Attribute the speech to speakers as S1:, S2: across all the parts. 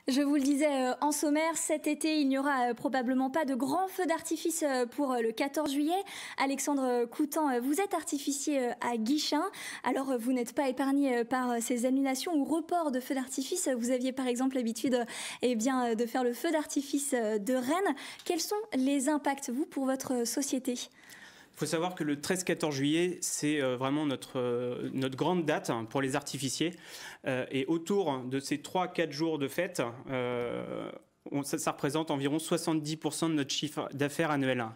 S1: Je vous le disais en sommaire, cet été, il n'y aura probablement pas de grands feux d'artifice pour le 14 juillet. Alexandre Coutan, vous êtes artificier à Guichen. Alors, vous n'êtes pas épargné par ces annulations ou reports de feux d'artifice. Vous aviez par exemple l'habitude de faire le feu d'artifice de Rennes. Quels sont les impacts, vous, pour votre société ?
S2: Il faut savoir que le 13-14 juillet, c'est vraiment notre grande date pour les artificiers. Et autour de ces 3-4 jours de fête, ça représente environ 70% de notre chiffre d'affaires annuel.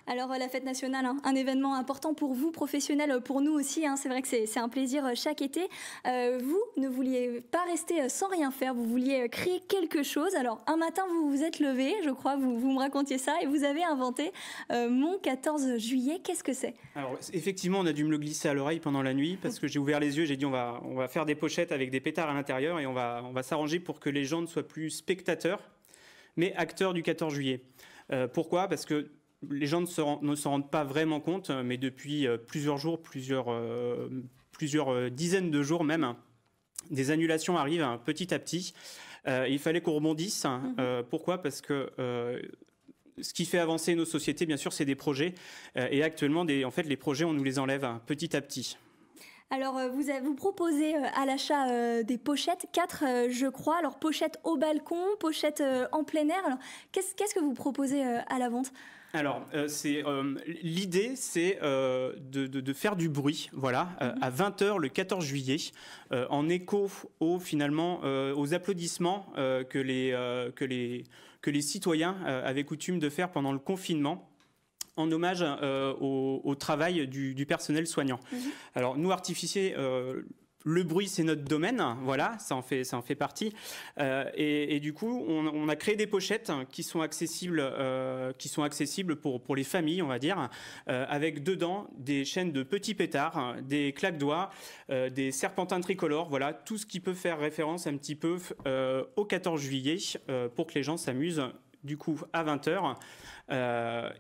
S1: Alors la fête nationale, un événement important pour vous, professionnel, pour nous aussi. C'est vrai que c'est un plaisir chaque été. Vous ne vouliez pas rester sans rien faire, vous vouliez créer quelque chose. Alors un matin, vous vous êtes levé, je crois, vous me racontiez ça, et vous avez inventé Mon 14 juillet. Qu'est-ce que c'est ?
S2: Alors effectivement, on a dû me le glisser à l'oreille pendant la nuit, parce que j'ai ouvert les yeux, j'ai dit on va faire des pochettes avec des pétards à l'intérieur, et on va s'arranger pour que les gens ne soient plus spectateurs, mais acteurs du 14 juillet. Pourquoi ? Parce que les gens ne s'en rendent pas vraiment compte, mais depuis plusieurs jours, plusieurs dizaines de jours même, des annulations arrivent petit à petit. Il fallait qu'on rebondisse. Pourquoi ? Parce que ce qui fait avancer nos sociétés, bien sûr, c'est des projets. Et actuellement, les projets, on nous les enlève petit à petit.
S1: Alors, vous proposez à l'achat des pochettes, 4 je crois. Alors, pochettes au balcon, pochettes en plein air. Alors, qu'est-ce que vous proposez à la vente ?
S2: Alors, l'idée, c'est de faire du bruit, voilà, à 20h le 14 juillet, en écho aux applaudissements que les citoyens avaient coutume de faire pendant le confinement, en hommage au travail du personnel soignant. Alors, nous, artificiers, le bruit, c'est notre domaine, voilà, ça en fait partie. Et du coup, on a créé des pochettes qui sont accessibles pour les familles, on va dire, avec dedans des chaînes de petits pétards, des claques-doigts, des serpentins tricolores, voilà, tout ce qui peut faire référence un petit peu au 14 juillet pour que les gens s'amusent. Du coup, à 20h.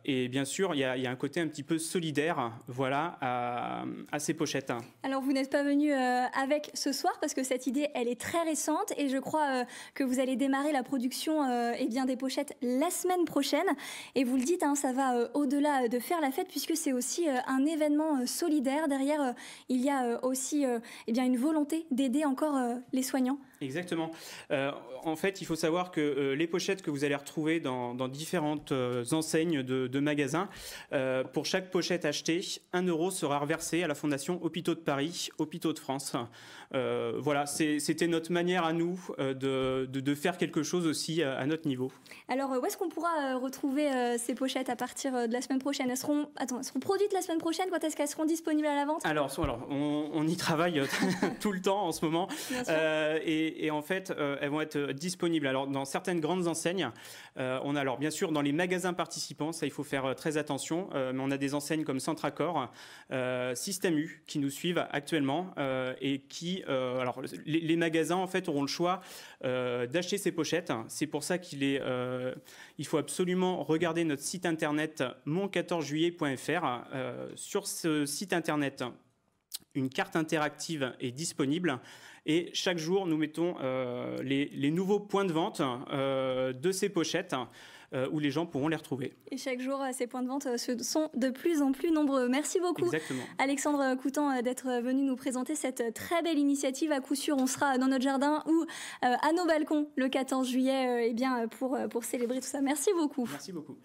S2: Et bien sûr, il y a un côté un petit peu solidaire, voilà, à ces pochettes.
S1: Alors, vous n'êtes pas venu avec ce soir parce que cette idée, elle est très récente et je crois que vous allez démarrer la production des pochettes la semaine prochaine. Et vous le dites, ça va au-delà de faire la fête puisque c'est aussi un événement solidaire. Derrière, il y a aussi une volonté d'aider encore les soignants.
S2: Exactement. En fait, il faut savoir que les pochettes que vous allez retrouver dans différentes enseignes de magasins, pour chaque pochette achetée, 1 € sera reversé à la Fondation Hôpitaux de Paris, Hôpitaux de France. Voilà, c'était notre manière à nous de faire quelque chose aussi à notre niveau.
S1: Alors, où est-ce qu'on pourra retrouver ces pochettes à partir de la semaine prochaine ? Elles seront produites la semaine prochaine ? Quand est-ce qu'elles seront disponibles à la vente ?
S2: Alors on y travaille tout le temps en ce moment. Et en fait, elles vont être disponibles. Alors, dans certaines grandes enseignes, on a alors bien sûr dans les magasins participants, ça il faut faire très attention, mais on a des enseignes comme Centracor, Système U qui nous suivent actuellement et qui, les magasins en fait auront le choix d'acheter ces pochettes. C'est pour ça il faut absolument regarder notre site internet mon14juillet.fr. Sur ce site internet, une carte interactive est disponible et chaque jour, nous mettons les nouveaux points de vente de ces pochettes où les gens pourront les retrouver.
S1: Et chaque jour, ces points de vente sont de plus en plus nombreux. Merci beaucoup,
S2: exactement,
S1: Alexandre Coutan, d'être venu nous présenter cette très belle initiative. À coup sûr, on sera dans notre jardin ou à nos balcons le 14 juillet pour célébrer tout ça. Merci beaucoup.
S2: Merci beaucoup.